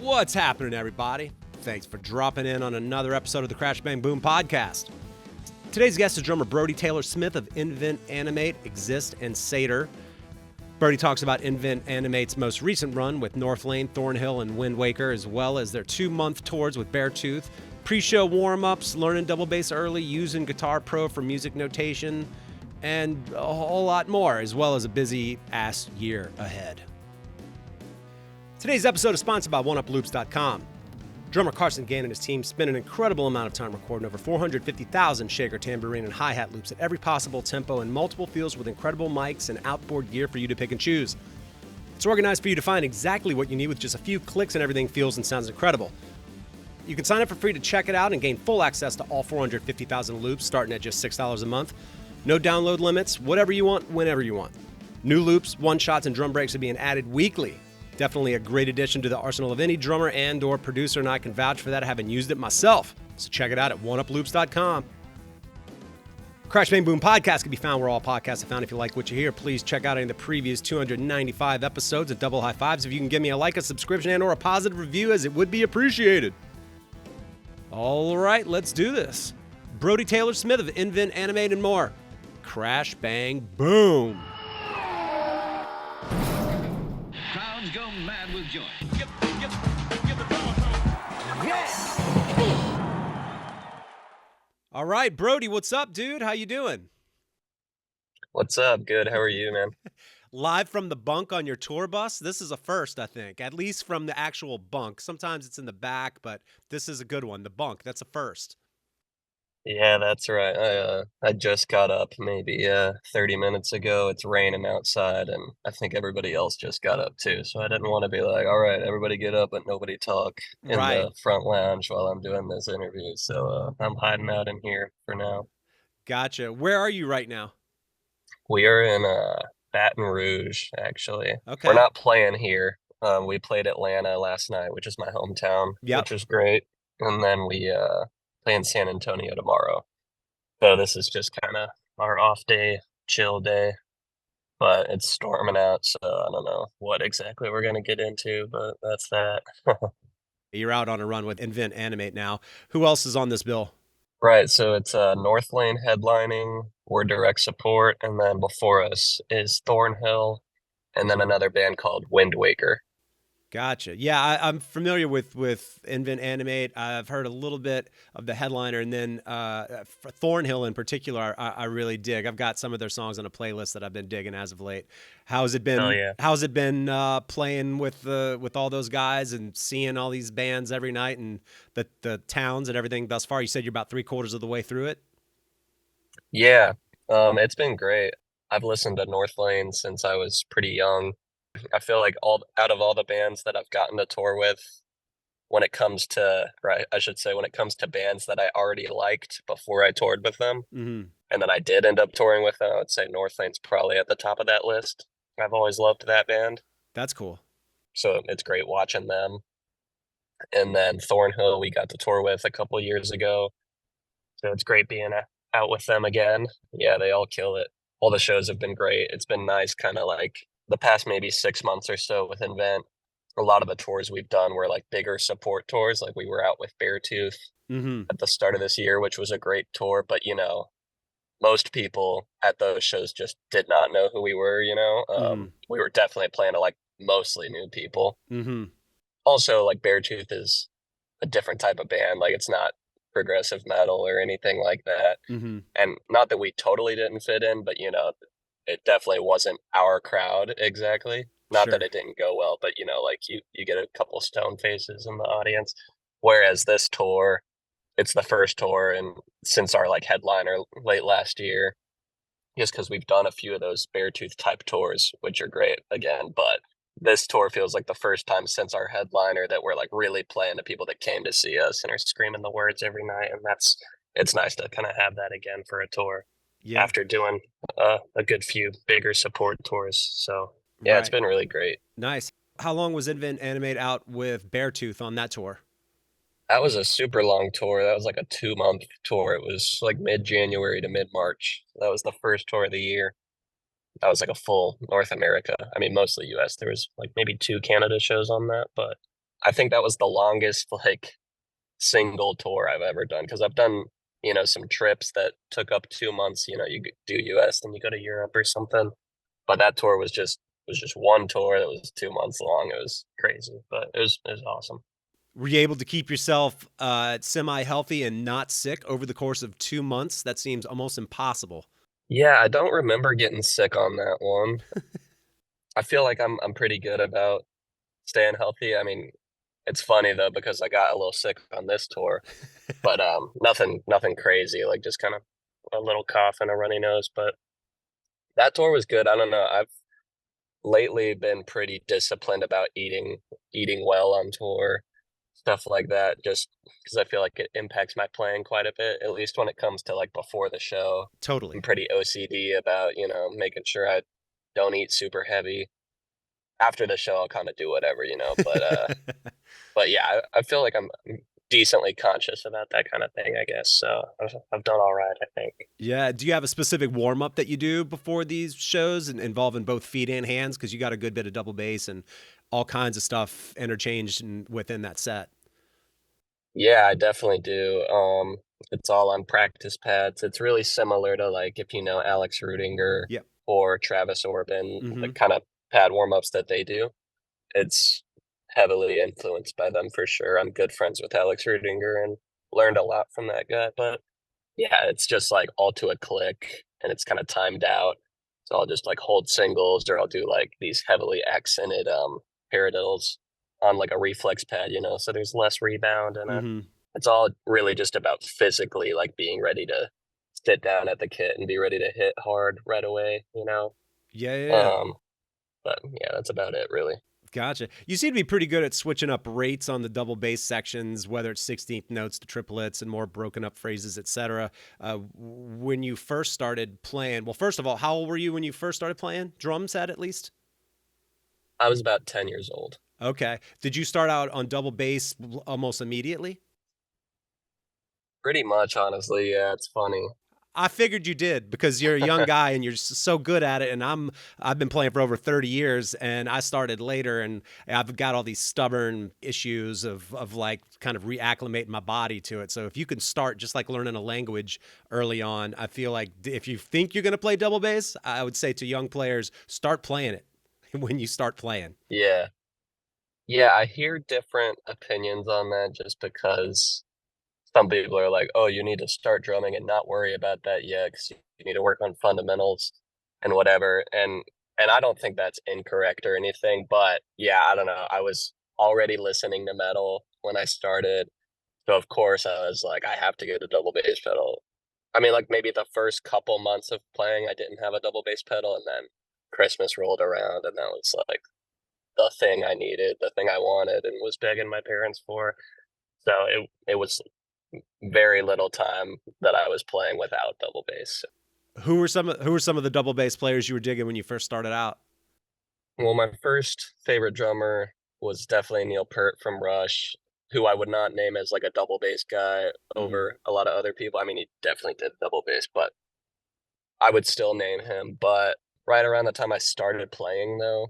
What's happening, everybody? Thanks for dropping in on another episode of the Crash Bang Boom podcast. Today's guest is drummer Brody Taylor Smith of Invent Animate, Exist, and Satyr. Brody talks about Invent Animate's most recent run with Northlane, Thornhill, and Windwaker, as well as their 2-month tours with Beartooth, pre-show warm-ups, learning double bass early, using Guitar Pro for music notation, and a whole lot more, as well as a busy-ass year ahead. Today's episode is sponsored by warmup.com. Drummer Carson Gann and his team spend an incredible amount of time recording over 450,000 shaker, tambourine, and hi-hat loops at every possible tempo in multiple fields with incredible mics and outboard gear for you to pick and choose. It's organized for you to find exactly what you need with just a few clicks and everything feels and sounds incredible. You can sign up for free to check it out and gain full access to all 450,000 loops starting at just $6 a month. No download limits, whatever you want, whenever you want. New loops, one-shots, and drum breaks are being added weekly. Definitely a great addition to the arsenal of any drummer and or producer, and I can vouch for that, having used it myself. So check it out at oneuploops.com. Crash Bang Boom podcast can be found where all podcasts are found. If you like what you hear, please check out any of the previous 295 episodes of Double High Fives. If you can give me a like, a subscription, and or a positive review, as it would be appreciated. All right, let's do this. Brody Taylor Smith of Invent Animate and more. Crash Bang Boom. Go mad with joy. All right, Brody, what's up, dude? How you doing? What's up? Good. How are you, man? Live from the bunk on your tour bus? This is a first, I think, at least from the actual bunk. Sometimes it's in the back, but this is a good one. The bunk, that's a first. Yeah, that's right. I just got up maybe 30 minutes ago. It's raining outside, and I think everybody else just got up too. So I didn't want to be like, all right, everybody get up, but nobody talk in Right. the front lounge while I'm doing this interview. So I'm hiding out in here for now. Gotcha. Where are you right now? We are in Baton Rouge, actually. Okay. We're not playing here. We played Atlanta last night, which is my hometown, Yep. which was great. And then we play in San Antonio tomorrow. So this is just kind of our off day, chill day. But it's storming out, so I don't know what exactly we're going to get into, but that's that. You're out on a run with Invent Animate now. Who else is on this bill? Right, so it's Northlane headlining, we're direct support, and then before us is Thornhill, and then another band called Windwaker. Gotcha. Yeah, I'm familiar with Invent Animate. I've heard a little bit of the headliner, and then for Thornhill in particular, I really dig. I've got some of their songs on a playlist that I've been digging as of late. How's it been? Oh, yeah. How's it been playing with all those guys and seeing all these bands every night and the towns and everything thus far? You said you're about 3/4 of the way through it. Yeah, it's been great. I've listened to Northlane since I was pretty young. I feel like out of all the bands that I've gotten to tour with, when it comes to bands that I already liked before I toured with them, Mm-hmm. and then I did end up touring with them, I would say Northlane's probably at the top of that list. I've always loved that band, That's cool. so it's great watching them. And then Thornhill, we got to tour with a couple years ago, so it's great being out with them again. Yeah, they all kill it. All the shows have been great. It's been nice, kind of like the past maybe 6 months or so with Invent. A lot of the tours we've done were like bigger support tours. Like we were out with Beartooth Mm-hmm. at the start of this year, which was a great tour. But, most people at those shows just did not know who we were, Mm-hmm. We were definitely playing to like mostly new people. Mm-hmm. Also, like Beartooth is a different type of band. Like it's not progressive metal or anything like that. Mm-hmm. And not that we totally didn't fit in, but, it definitely wasn't our crowd exactly. Not Sure. that it didn't go well, but like you get a couple stone faces in the audience. Whereas this tour, it's the first tour and since our like headliner late last year, just because we've done a few of those Beartooth type tours, which are great again, but this tour feels like the first time since our headliner that we're like really playing to people that came to see us and are screaming the words every night. And it's nice to kind of have that again for a tour. Yeah. After doing a good few bigger support tours. So, yeah, It's Right. been really great. Nice. How long was Invent Animate out with Beartooth on that tour? That was a super long tour. That was like a 2-month tour. It was like mid-January to mid-March. That was the first tour of the year. That was like a full North America. I mean, mostly US. There was like maybe 2 Canada shows on that, but I think that was the longest like single tour I've ever done, because I've done, some trips that took up 2 months. You do US, then you go to Europe or something. But that tour was just one tour that was 2 months long. It was crazy, but it was awesome. Were you able to keep yourself semi-healthy and not sick over the course of 2 months? That seems almost impossible. Yeah, I don't remember getting sick on that one. I feel like I'm pretty good about staying healthy. I mean, it's funny though because I got a little sick on this tour, but nothing crazy, like just kind of a little cough and a runny nose. But that tour was good. I don't know. I've lately been pretty disciplined about eating well on tour, stuff like that, just because I feel like it impacts my playing quite a bit, at least when it comes to like before the show. I'm Totally. pretty OCD about, making sure I don't eat super heavy. After the show, I'll kind of do whatever, but yeah, I feel like I'm decently conscious about that kind of thing, I guess. So I've done all right, I think. Yeah. Do you have a specific warm up that you do before these shows and involving both feet and hands? Because you got a good bit of double bass and all kinds of stuff interchanged within that set. Yeah, I definitely do. It's all on practice pads. It's really similar to like if you know Alex Rudinger Yep. or Travis Orban, the Mm-hmm. kind of pad warm-ups that they do. It's heavily influenced by them for sure. I'm good friends with Alex Rudinger and learned a lot from that guy. But yeah, it's just like all to a click and it's kind of timed out. So I'll just like hold singles, or I'll do like these heavily accented paradiddles on like a reflex pad, so there's less rebound, and Mm-hmm. it's all really just about physically like being ready to sit down at the kit and be ready to hit hard right away. Yeah, yeah, yeah. Um, but yeah, that's about it really. Gotcha. You seem to be pretty good at switching up rates on the double bass sections, whether it's 16th notes to triplets and more broken up phrases, etc. When you first started playing, well, first of all, how old were you when you first started playing drums at least? I was about 10 years old. Okay. Did you start out on double bass almost immediately? Pretty much, honestly. Yeah, it's funny. I figured you did because you're a young guy and you're so good at it. And I've been playing for over 30 years and I started later and I've got all these stubborn issues of like kind of reacclimating my body to it. So if you can start just like learning a language early on, I feel like if you think you're going to play double bass, I would say to young players, start playing it when you start playing. Yeah. Yeah, I hear different opinions on that just because some people are like, "Oh, you need to start drumming and not worry about that yet, because you need to work on fundamentals and whatever." And I don't think that's incorrect or anything, but yeah, I don't know. I was already listening to metal when I started, so of course I was like, I have to get a double bass pedal. I mean, like maybe the first couple months of playing, I didn't have a double bass pedal, and then Christmas rolled around, and that was like the thing I needed, the thing I wanted, and was begging my parents for. So it was very little time that I was playing without double bass. Who were some of the double bass players you were digging when you first started out? Well, my first favorite drummer was definitely Neil Peart from Rush, who I would not name as like a double bass guy Mm-hmm. over a lot of other people. I mean, he definitely did double bass, but I would still name him. But right around the time I started playing, though,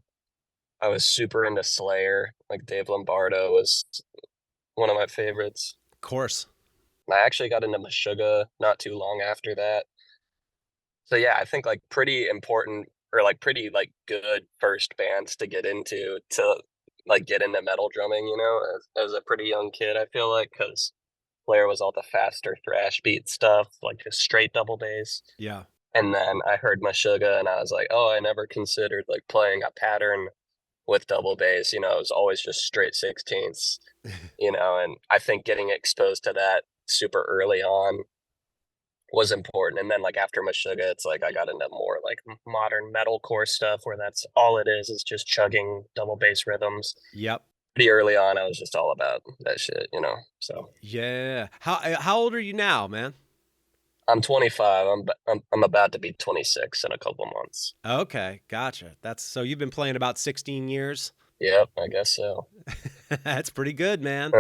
I was super into Slayer. Like Dave Lombardo was one of my favorites. Of course. I actually got into Meshuggah not too long after that. So yeah, I think like pretty important, or like pretty like good first bands to get into, to like get into metal drumming, as a pretty young kid, I feel like, because Slayer was all the faster thrash beat stuff, like just straight double bass. Yeah. And then I heard Meshuggah and I was like, oh, I never considered like playing a pattern with double bass. It was always just straight 16ths, and I think getting exposed to that super early on was important. And then like after Meshuggah, it's like I got into more like modern metalcore stuff where that's all it is just chugging double bass rhythms. Yep. Pretty early on, I was just all about that shit. So Yeah. How old are you now, man? I'm 25. I'm about to be 26 in a couple months. Okay, gotcha. That's so you've been playing about 16 years. Yep, I guess so. That's pretty good, man.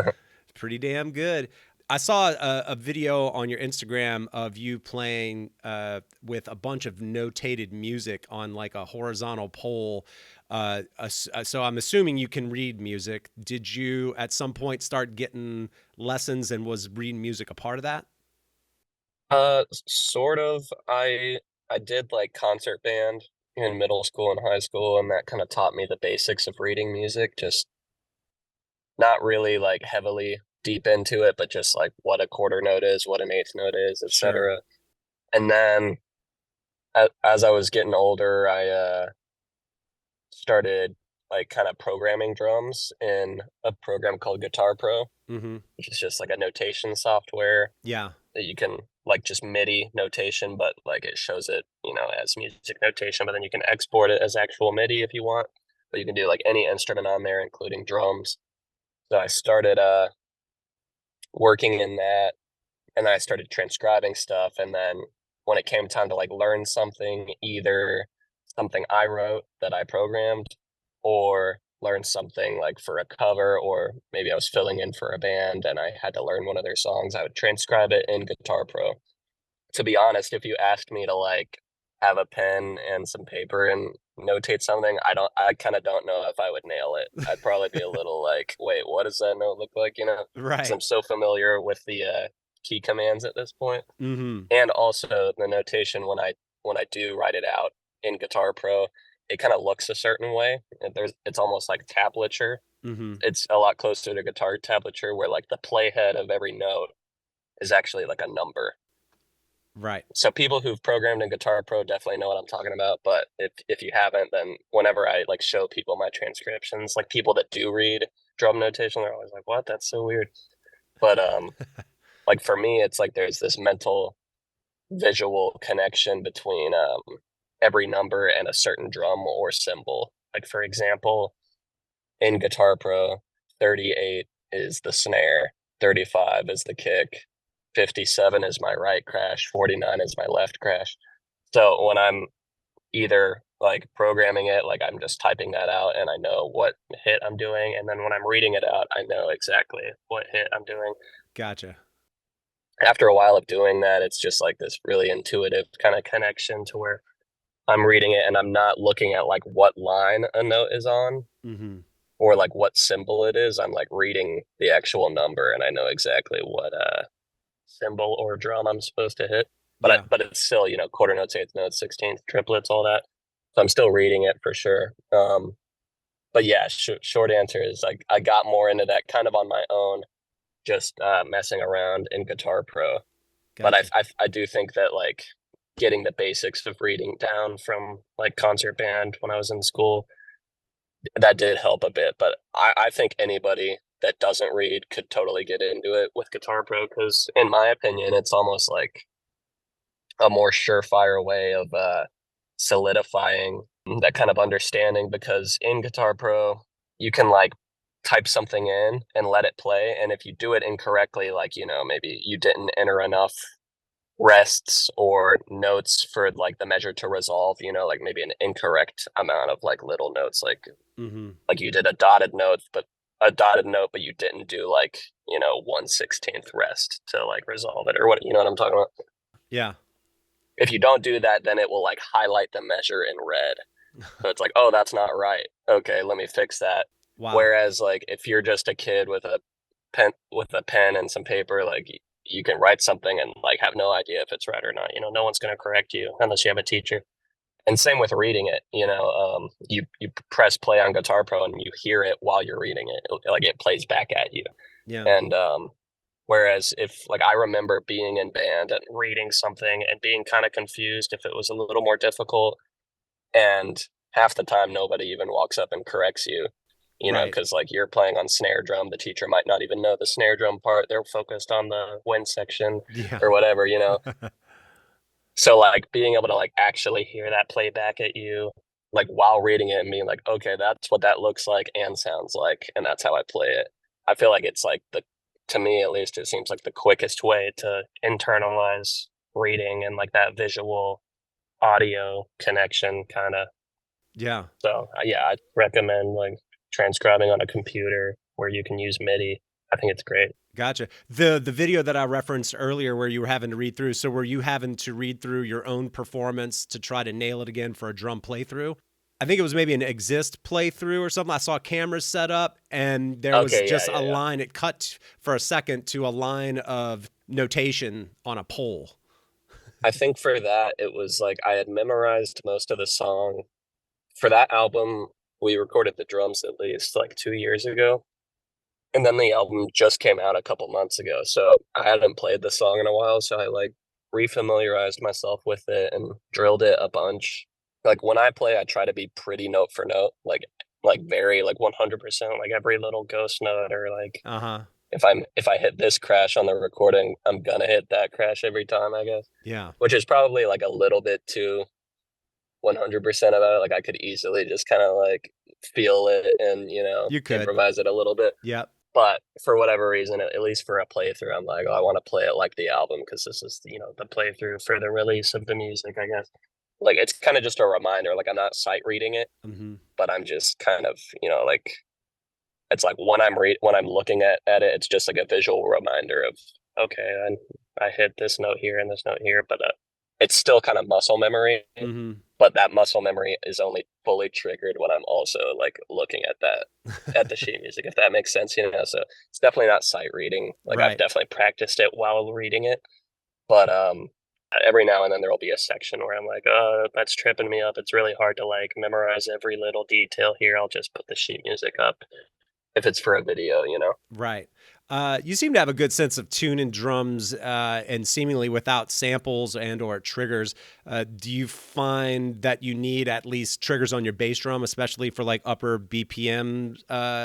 Pretty damn good. I saw a video on your Instagram of you playing with a bunch of notated music on like a horizontal pole. So I'm assuming you can read music. Did you at some point start getting lessons, and was reading music a part of that? Sort of. I did like concert band in middle school and high school, and that kind of taught me the basics of reading music. Just not really like heavily deep into it, but just like what a quarter note is, what an eighth note is, Sure. etc. And then as I was getting older, I started like kind of programming drums in a program called Guitar Pro, Mm-hmm. which is just like a notation software Yeah. that you can like just MIDI notation, but like it shows it, as music notation, but then you can export it as actual MIDI if you want. But you can do like any instrument on there, including drums. So I started working in that, and then I started transcribing stuff. And then when it came time to like learn something, either something I wrote that I programmed, or learn something like for a cover, or maybe I was filling in for a band and I had to learn one of their songs, I would transcribe it in Guitar Pro. To be honest, if you asked me to like have a pen and some paper and notate something, I kind of don't know if I would nail it. I'd probably be a little like, wait, what does that note look like? Because Right. I'm so familiar with the key commands at this point, Mm-hmm. and also the notation when I do write it out in Guitar Pro, it kind of looks a certain way. It's almost like tablature. Mm-hmm. It's a lot closer to guitar tablature, where like the playhead of every note is actually like a number. Right. So people who've programmed in Guitar Pro definitely know what I'm talking about. But if you haven't, then whenever I like show people my transcriptions, like people that do read drum notation, they're always like, "What? That's so weird." But like for me, it's like there's this mental visual connection between every number and a certain drum or cymbal. Like for example, in Guitar Pro, 38 is the snare, 35 is the kick, 57 is my right crash, 49 is my left crash. So when I'm either like programming it, like I'm just typing that out and I know what hit I'm doing. And then when I'm reading it out, I know exactly what hit I'm doing. Gotcha. After a while of doing that, it's just like this really intuitive kind of connection to where I'm reading it and I'm not looking at like what line a note is on Mm-hmm. or like what symbol it is. I'm like reading the actual number and I know exactly what symbol or drum I'm supposed to hit. Yeah. But it's still, quarter notes, eighth notes, 16th, triplets, all that. So I'm still reading it for sure. But yeah, short answer is like I got more into that kind of on my own, just messing around in Guitar Pro. But Gotcha. I do think that like getting the basics of reading down from like concert band when I was in school, that did help a bit. But I think anybody that doesn't read could totally get into it with Guitar Pro, because in my opinion, it's almost like a more surefire way of solidifying that kind of understanding, because in Guitar Pro, you can like type something in and let it play. And if you do it incorrectly, like, maybe you didn't enter enough rests or notes for like the measure to resolve, like maybe an incorrect amount of like little notes, Mm-hmm. like you did a dotted note, but you didn't do like, 1/16th rest to like resolve it, or what, you know what I'm talking about? Yeah. If you don't do that, then it will like highlight the measure in red. So it's like, oh, that's not right. Okay, let me fix that. Wow. Whereas like if you're just a kid with a pen and some paper, like you can write something and like have no idea if it's right or not. No one's going to correct you unless you have a teacher. And same with reading it. You press play on Guitar Pro and you hear it while you're reading it. Like it plays back at you. Yeah. And whereas if like I remember being in band and reading something and being kind of confused if it was a little more difficult, and half the time nobody even walks up and corrects you, Right. because like you're playing on snare drum, the teacher might not even know the snare drum part, they're focused on the wind section Yeah. or whatever. So like being able to like actually hear that play back at you, like while reading it and being like, okay, that's what that looks like and sounds like, and that's how I play it. I feel like it's like to me at least, it seems like the quickest way to internalize reading and like that visual audio connection kind of. Yeah. So yeah, I recommend like transcribing on a computer where you can use MIDI. I think it's great. Gotcha. The video that I referenced earlier where you were having to read through, so were you having to read through your own performance to try to nail it again for a drum playthrough? I think it was maybe an Exist playthrough or something. I saw cameras set up and there was Okay, just yeah, a yeah, yeah. line. It cut for a second to a line of notation on a pole. I think for that, it was like I had memorized most of the song. For that album, we recorded the drums at least like 2 years ago. And then the album just came out a couple months ago. So I hadn't played the song in a while. So I like refamiliarized myself with it and drilled it a bunch. Like when I play, I try to be pretty note for note, like very like 100%, like every little ghost note, or like Uh-huh. if I hit this crash on the recording, I'm gonna hit that crash every time, I guess. Yeah. Which is probably like a little bit too 100% about it. Like I could easily just kind of like feel it and, You could. improvise it a little bit. Yep. But for whatever reason, at least for a playthrough, I'm like, oh, I want to play it like the album because this is, the playthrough for the release of the music, I guess. Like it's kind of just a reminder. Like I'm not sight reading it, Mm-hmm. but I'm just kind of, like it's like when I'm looking at it, it's just like a visual reminder of okay, I hit this note here and this note here, but it's still kind of muscle memory. Mm-hmm. But that muscle memory is only fully triggered when I'm also like looking at the sheet music, if that makes sense. So it's definitely not sight reading. Like I've Right. definitely practiced it while reading it, but every now and then there will be a section where I'm like, oh, that's tripping me up. It's really hard to like memorize every little detail here. I'll just put the sheet music up if it's for a video. Right. You seem to have a good sense of tuning drums and seemingly without samples and or triggers. Do you find that you need at least triggers on your bass drum, especially for like upper BPM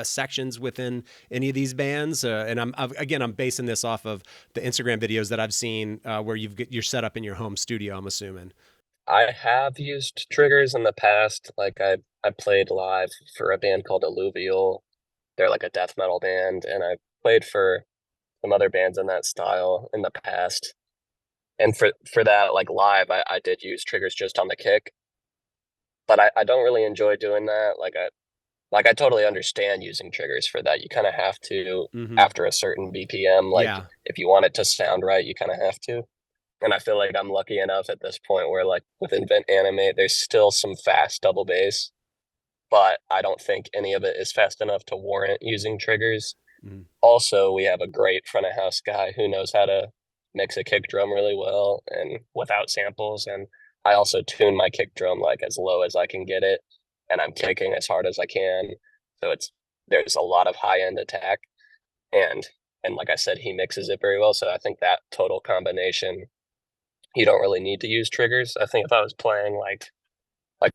sections within any of these bands? And I'm basing this off of the Instagram videos that I've seen where you're set up in your home studio, I'm assuming. I have used triggers in the past. Like I played live for a band called Alluvial. They're like a death metal band, and I played for some other bands in that style in the past. And for that, like live, I did use triggers just on the kick, but I don't really enjoy doing that. Like I totally understand using triggers for that. You kind of have to Mm-hmm. after a certain BPM. Like Yeah. if you want it to sound right, you kind of have to. And I feel like I'm lucky enough at this point where like with Invent Animate, there's still some fast double bass, but I don't think any of it is fast enough to warrant using triggers. Mm-hmm. Also, we have a great front of house guy who knows how to mix a kick drum really well and without samples. And I also tune my kick drum like as low as I can get it, and I'm kicking as hard as I can. So there's a lot of high end attack, and like I said, he mixes it very well. So I think that total combination, you don't really need to use triggers. I think if I was playing like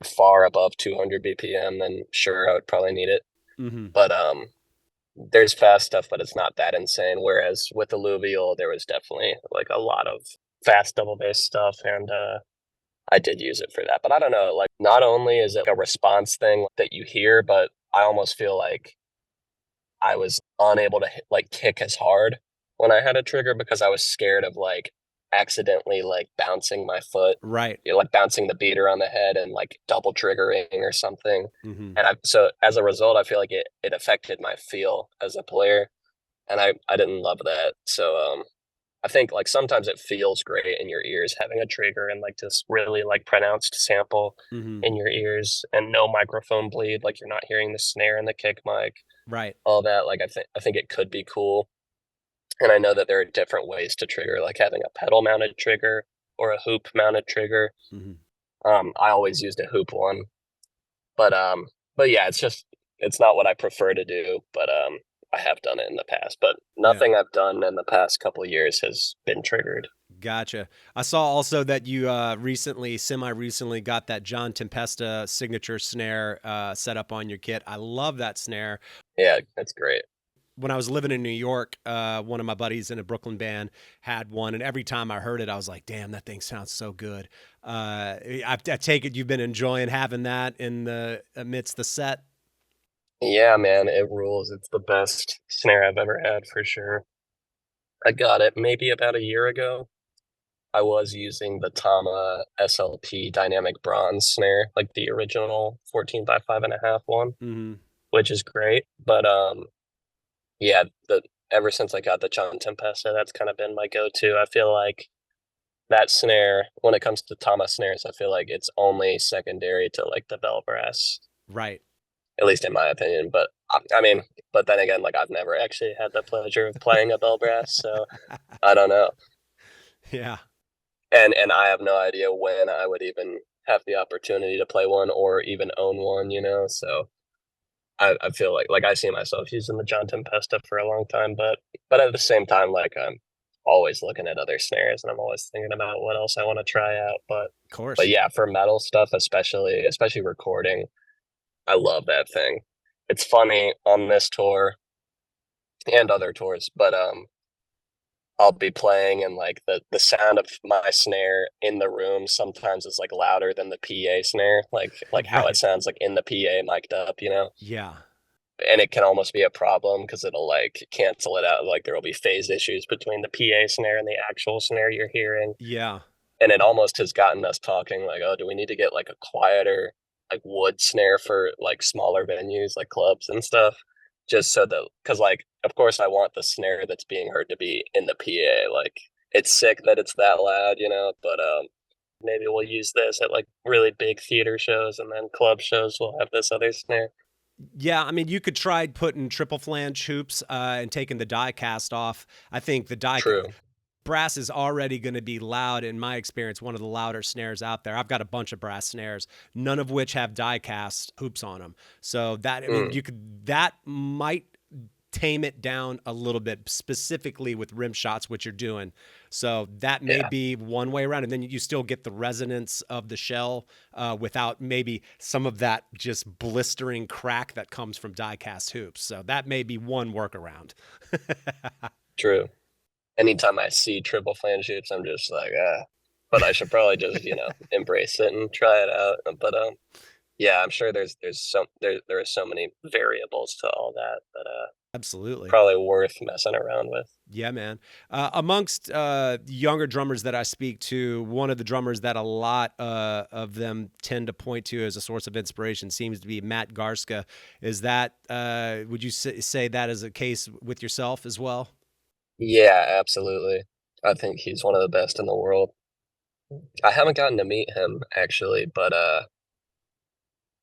far above 200 BPM, then sure I would probably need it. Mm-hmm. But there's fast stuff, but it's not that insane. Whereas with Alluvial, there was definitely like a lot of fast double bass stuff, and I did use it for that. But I don't know, like not only is it a response thing that you hear, but I almost feel like I was unable to like kick as hard when I had a trigger because I was scared of like accidentally like bouncing my foot, Right. like bouncing the beater on the head and like double triggering or something. Mm-hmm. And so as a result, I feel like it affected my feel as a player, and I didn't love that. So I think like sometimes it feels great in your ears having a trigger and like this really like pronounced sample Mm-hmm. in your ears and no microphone bleed, like you're not hearing the snare and the kick mic, Right. all that. Like I think it could be cool. And I know that there are different ways to trigger, like having a pedal mounted trigger or a hoop mounted trigger. Mm-hmm. I always used a hoop one, but yeah, it's not what I prefer to do, but I have done it in the past, but Yeah. nothing I've done in the past couple of years has been triggered. Gotcha. I saw also that you semi-recently got that John Tempesta signature snare set up on your kit. I love that snare. Yeah, that's great. When I was living in New York, one of my buddies in a Brooklyn band had one, and every time I heard it, I was like, damn, that thing sounds so good. I take it you've been enjoying having that in the amidst the set. Yeah, man, it rules. It's the best snare I've ever had for sure. I got it maybe about a year ago. I was using the Tama SLP dynamic bronze snare, like the original 14 by 5.5 one, Mm-hmm. which is great. But yeah, the ever since I got the John Tempesta, that's kind of been my go-to. I feel like that snare, when it comes to Thomas snares, I feel like it's only secondary to like the bell brass, Right. at least in my opinion. But I mean, but then again, like I've never actually had the pleasure of playing a bell brass, so I don't know. Yeah. And I have no idea when I would even have the opportunity to play one or even own one, you know. So I feel like I see myself using the John Tempesta for a long time, but at the same time, like I'm always looking at other snares and I'm always thinking about what else I want to try out. Of But course. yeah, for metal stuff, especially recording, I love that thing. It's funny on this tour and other tours, but I'll be playing and like the sound of my snare in the room sometimes is like louder than the PA snare, like how it Right. sounds like in the PA mic'd up, you know? Yeah. And it can almost be a problem because it'll like cancel it out. Like there will be phase issues between the PA snare and the actual snare you're hearing. Yeah. And it almost has gotten us talking like, oh, do we need to get like a quieter like wood snare for like smaller venues like clubs and stuff? Just so that, because like, of course, I want the snare that's being heard to be in the PA. Like, it's sick that it's that loud, you know. But maybe we'll use this at like really big theater shows, and then club shows we'll have this other snare. Yeah, I mean, you could try putting triple flange hoops and taking the die cast off. I think the True. brass is already going to be loud, in my experience, one of the louder snares out there. I've got a bunch of brass snares, none of which have die cast hoops on them. So that, I mean, that might tame it down a little bit, specifically with rim shots, what you're doing. So that may Yeah. be one way around. And then you still get the resonance of the shell without maybe some of that just blistering crack that comes from die cast hoops. So that may be one workaround. True. Anytime I see triple flange hoops, I'm just like, but I should probably just, embrace it and try it out. But yeah, I'm sure there are so many variables to all that Absolutely. probably worth messing around with. Yeah, man. Amongst younger drummers that I speak to, one of the drummers that a lot of them tend to point to as a source of inspiration seems to be Matt Garska. Is that, would you say that is a case with yourself as well? Yeah, absolutely. I think he's one of the best in the world. I haven't gotten to meet him actually, but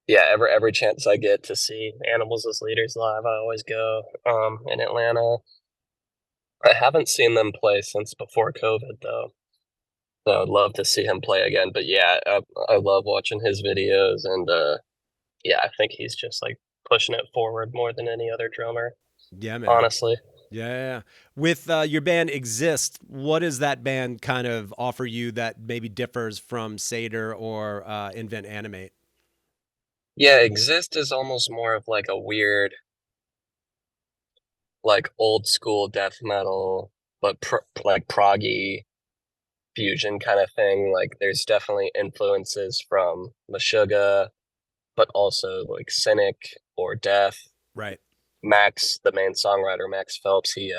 yeah, every chance I get to see Animals as Leaders live, I always go in Atlanta. I haven't seen them play since before COVID though. So I'd love to see him play again. But yeah, I love watching his videos and yeah, I think he's just like pushing it forward more than any other drummer, Yeah, man. honestly. Yeah. With your band Exist, what does that band kind of offer you that maybe differs from Satyr or Invent Animate? Yeah, Exist is almost more of like a weird, like old school death metal, but like proggy fusion kind of thing. Like there's definitely influences from Meshuggah, but also like Cynic or Death. Right. Max, the main songwriter, Max Phelps, he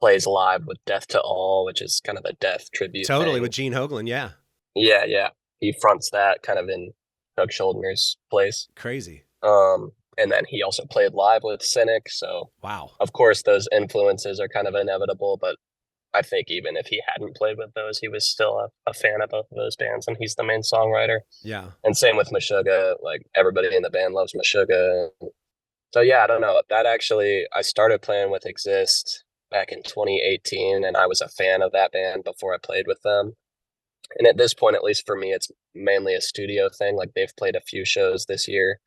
plays live with Death to All, which is kind of a death tribute Totally, with thing. Gene Hoglan. Yeah. Yeah, yeah. He fronts that kind of in Doug Schuldner's place. Crazy. And then he also played live with Cynic, so Wow. of course those influences are kind of inevitable, but I think even if he hadn't played with those, he was still a fan of both of those bands, and he's the main songwriter. Yeah. And same with Meshuggah, like everybody in the band loves Meshuggah. So yeah, I don't know. That actually, I started playing with Exist back in 2018, and I was a fan of that band before I played with them. And at this point, at least for me, it's mainly a studio thing. Like they've played a few shows this year,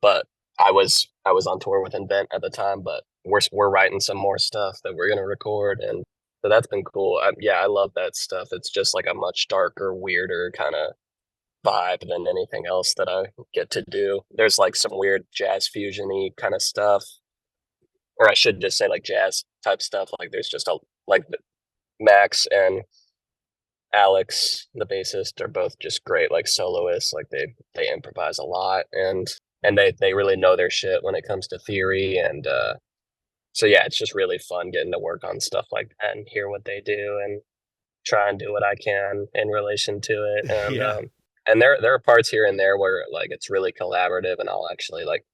but I was on tour with Invent at the time, but we're writing some more stuff that we're gonna record, and so that's been cool. Yeah, I love that stuff. It's just like a much darker, weirder kind of vibe than anything else that I get to do. There's like some weird jazz fusiony kind of stuff, or I should just say like jazz type stuff. Like there's just a like Max and Alex, the bassist, are both just great like soloists. Like they improvise a lot and they really know their shit when it comes to theory and so yeah, it's just really fun getting to work on stuff like that and hear what they do and try and do what I can in relation to it. Yeah. And there are parts here and there where like it's really collaborative and I'll actually like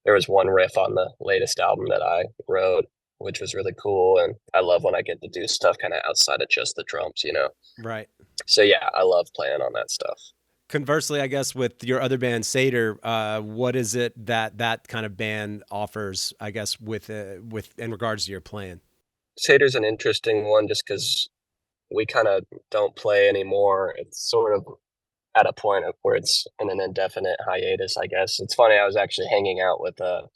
there was one riff on the latest album that I wrote which was really cool. And I love when I get to do stuff kind of outside of just the drums, you know? Right. So yeah, I love playing on that stuff. Conversely, I guess with your other band, Satyr, what is it that kind of band offers, I guess, with in regards to your playing? Satyr's an interesting one just because we kind of don't play anymore. It's sort of at a point of where it's in an indefinite hiatus, I guess. It's funny, I was actually hanging out with the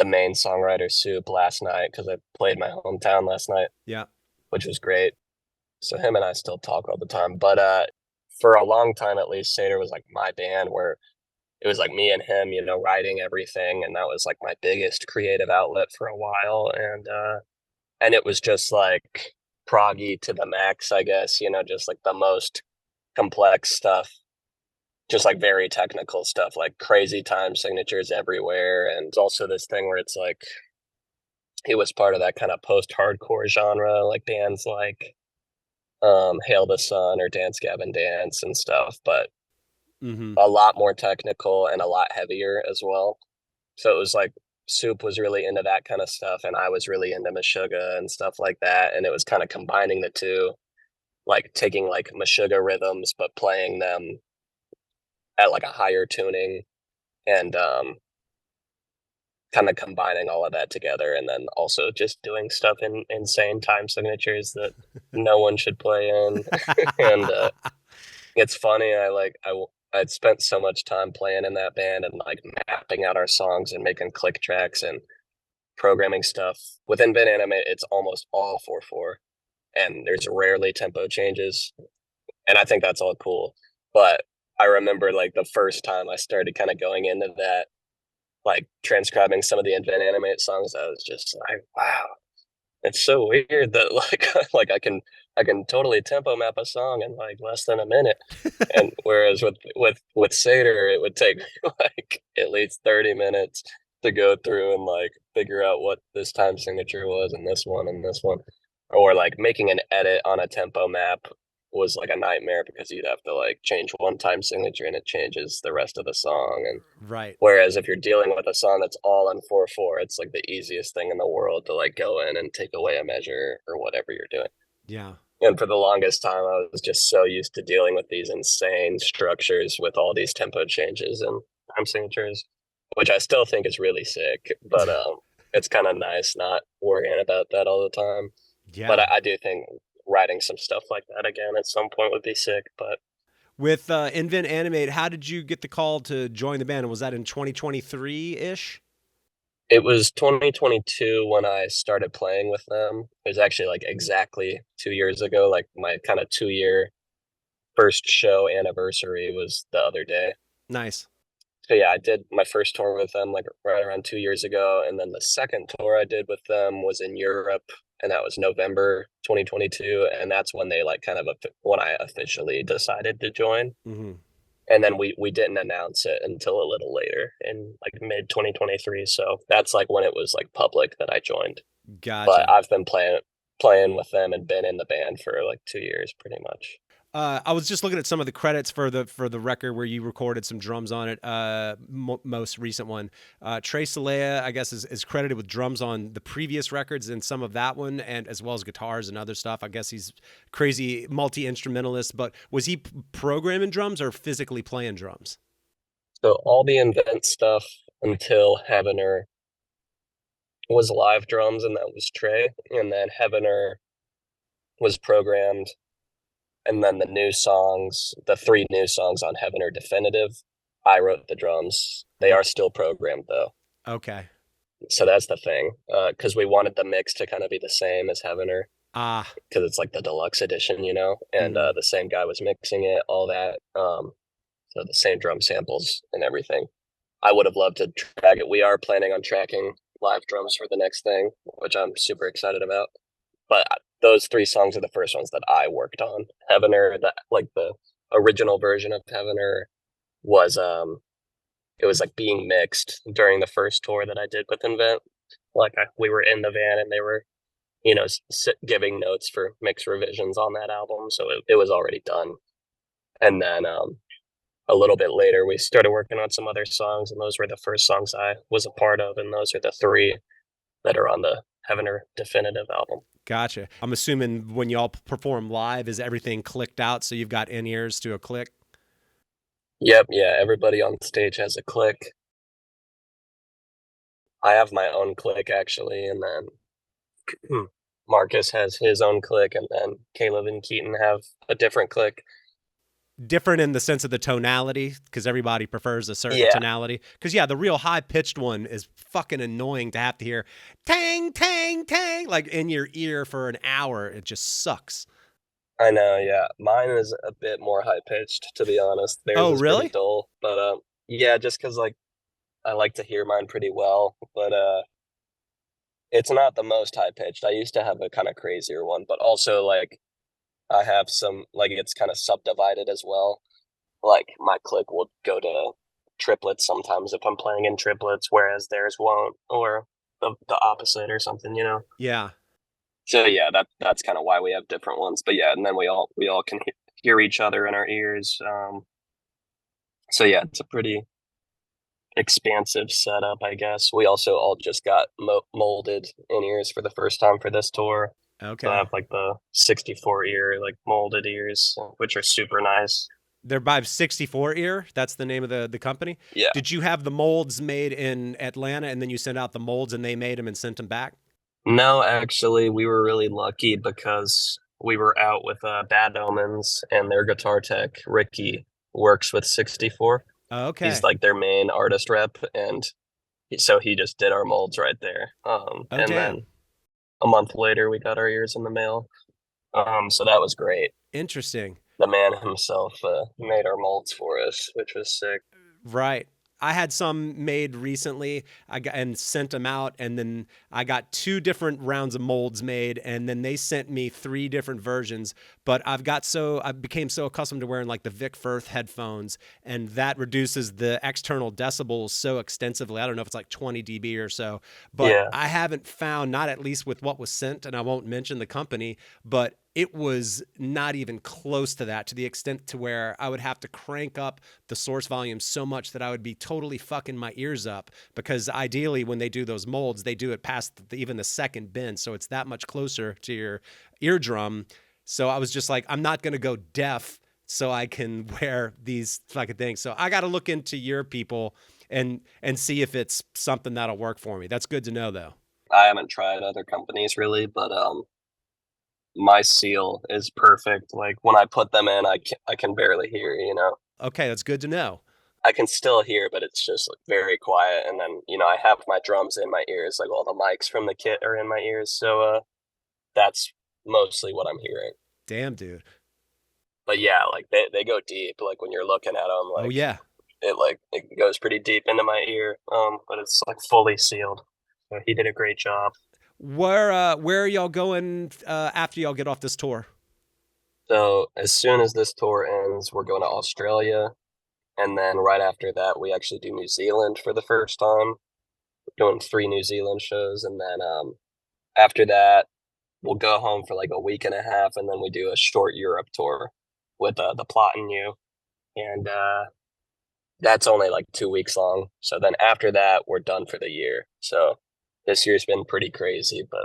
main songwriter, Soup, last night because I played my hometown last night, Yeah. which was great. So him and I still talk all the time. But for a long time, at least, Satyr was like my band where it was like me and him, you know, writing everything. And that was like my biggest creative outlet for a while. And it was just like proggy to the max, I guess, you know, just like the most complex stuff, just like very technical stuff, like crazy time signatures everywhere. And it's also this thing where it's like he was part of that kind of post-hardcore genre, like bands like Hail the Sun or Dance Gavin Dance and stuff, but Mm-hmm. a lot more technical and a lot heavier as well. So it was like Soup was really into that kind of stuff, and I was really into Meshuggah and stuff like that. And it was kind of combining the two, like taking like Meshuggah rhythms but playing them at like a higher tuning, and kind of combining all of that together, and then also just doing stuff in insane time signatures that no one should play in. And it's funny, I'd spent so much time playing in that band and like mapping out our songs and making click tracks and programming stuff. With Invent Animate, it's almost all 4/4, and there's rarely tempo changes, and I think that's all cool. But I remember like the first time I started kind of going into that, like transcribing some of the Invent Animate songs, I was just like, wow, it's so weird that like like I can totally tempo map a song in like less than a minute. And whereas with Satyr, it would take me like at least 30 minutes to go through and like figure out what this time signature was and this one and this one. Or like making an edit on a tempo map was like a nightmare because you'd have to like change one time signature and it changes the rest of the song. And Right. whereas if you're dealing with a song that's all in 4/4, it's like the easiest thing in the world to like go in and take away a measure or whatever you're doing. Yeah. And for the longest time, I was just so used to dealing with these insane structures with all these tempo changes and time signatures, which I still think is really sick. But it's kind of nice not worrying about that all the time. But Yeah. I do think writing some stuff like that again at some point would be sick. But With Invent Animate, how did you get the call to join the band? Was that in 2023 ish? it was 2022 when I started playing with them. It was actually like exactly 2 years ago. Like my kind of 2 year first show anniversary was the other day. Nice. So yeah, I did my first tour with them like right around 2 years ago, and then the second tour I did with them was in Europe, and that was November 2022, and that's when they like kind of when I officially decided to join. Mm-hmm. And then we didn't announce it until a little later in like mid 2023. So that's like when it was like public that I joined. But Gotcha. I've been playing with them and been in the band for like 2 years pretty much. I was just looking at some of the credits for the record where you recorded some drums on it. Most recent one, Trey Saleha, I guess, is credited with drums on the previous records and some of that one, and as well as guitars and other stuff. I guess he's crazy multi instrumentalist. But was he programming drums or physically playing drums? So all the Invent stuff until Heavener was live drums, and that was Trey. And then Heavener was programmed, and then the three new songs on Heavener Definitive, I wrote the drums. They are still programmed though. Okay. So that's the thing, because we wanted the mix to kind of be the same as Heavener, Ah. because it's like the deluxe edition, you know, and Mhm. the same guy was mixing it, all that. So the same drum samples and everything. I would have loved to track it. We are planning on tracking live drums for the next thing, which I'm super excited about. But those three songs are the first ones that I worked on. Heavener, that like the original version of Heavener was it was like being mixed during the first tour that I did with Invent. Like we were in the van and they were, you know, giving notes for mix revisions on that album, so it was already done. And then a little bit later, we started working on some other songs, and those were the first songs I was a part of, and those are the three that are on the having a definitive album. Gotcha. I'm assuming when y'all perform live, is everything clicked out so you've got in-ears to a click? Yep, yeah, everybody on stage has a click. I have my own click, actually, and then Marcus has his own click, and then Caleb and Keaton have a different click. Different in the sense of the tonality, because everybody prefers a certain tonality. Because, yeah, the real high-pitched one is fucking annoying to have to hear tang, tang, tang, like in your ear for an hour. It just sucks. I know, yeah. Mine is a bit more high-pitched, to be honest. Theirs is really? pretty dull. But, yeah, just because, like, I like to hear mine pretty well. But it's not the most high-pitched. I used to have a kind of crazier one. But also, like, I have some, like, it's kind of subdivided as well. Like, my click will go to triplets sometimes if I'm playing in triplets, whereas theirs won't, or the opposite or something, you know? Yeah. So, yeah, that's kind of why we have different ones. But, yeah, and then we all can hear each other in our ears. So, yeah, it's a pretty expansive setup, I guess. We also all just got molded in-ears for the first time for this tour. Okay. So I have like the 64 ear, like molded ears, which are super nice. They're by 64 ear. That's the name of the company. Yeah. Did you have the molds made in Atlanta and then you sent out the molds and they made them and sent them back? No, actually, we were really lucky because we were out with Bad Omens, and their guitar tech, Ricky, works with 64. Okay. He's like their main artist rep, and so he just did our molds right there. And then a month later, we got our ears in the mail. So that was great. Interesting. The man himself made our molds for us, which was sick. Right. I had some made recently and sent them out, and then I got 2 different rounds of molds made, and then they sent me 3 different versions. But I became so accustomed to wearing like the Vic Firth headphones, and that reduces the external decibels so extensively. I don't know if it's like 20 dB or so, but I haven't found, not at least with what was sent, and I won't mention the company, but it was not even close to that, to the extent to where I would have to crank up the source volume so much that I would be totally fucking my ears up, because ideally when they do those molds, they do it past even the second bend. So it's that much closer to your eardrum. So I was just like, I'm not going to go deaf so I can wear these fucking things. So I got to look into your people and see if it's something that'll work for me. That's good to know, though. I haven't tried other companies really, but my seal is perfect. Like when I put them in, I can barely hear, you know? Okay, that's good to know. I can still hear, but it's just like very quiet. And then, you know, I have my drums in my ears, like all the mics from the kit are in my ears. So that's mostly what I'm hearing. Damn, dude. But yeah, like they go deep. Like when you're looking at them, like, oh yeah, it goes pretty deep into my ear. But it's like fully sealed. So he did a great job. Where are y'all going after y'all get off this tour? So as soon as this tour ends, we're going to Australia, and then right after that, we actually do New Zealand for the first time. We're doing 3 New Zealand shows, and then after that, we'll go home for like a week and a half, and then we do a short Europe tour with the Plot and You, and that's only like 2 weeks long. So then after that, we're done for the year. So this year's been pretty crazy, but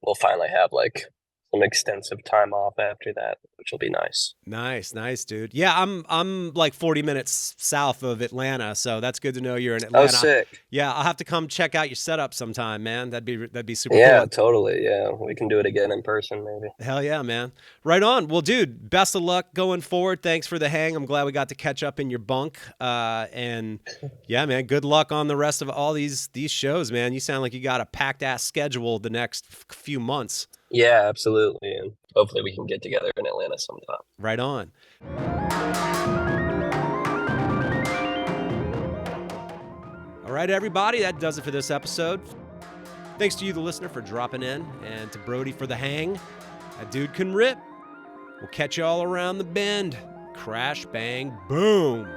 we'll finally have like some extensive time off after that, which will be nice. Nice, dude. Yeah, I'm like 40 minutes south of Atlanta, so that's good to know you're in Atlanta. Oh, sick. Yeah, I'll have to come check out your setup sometime, man. That'd be super cool. Yeah, totally. Yeah, we can do it again in person, maybe. Hell yeah, man. Right on. Well, dude, best of luck going forward. Thanks for the hang. I'm glad we got to catch up in your bunk. And yeah, man, good luck on the rest of all these shows, man. You sound like you got a packed ass schedule the next few months. Yeah, absolutely. And hopefully we can get together in Atlanta sometime. Right on. All right, everybody, that does it for this episode. Thanks to you, the listener, for dropping in, and to Brody for the hang. That dude can rip. We'll catch you all around the bend. Crash, bang, boom.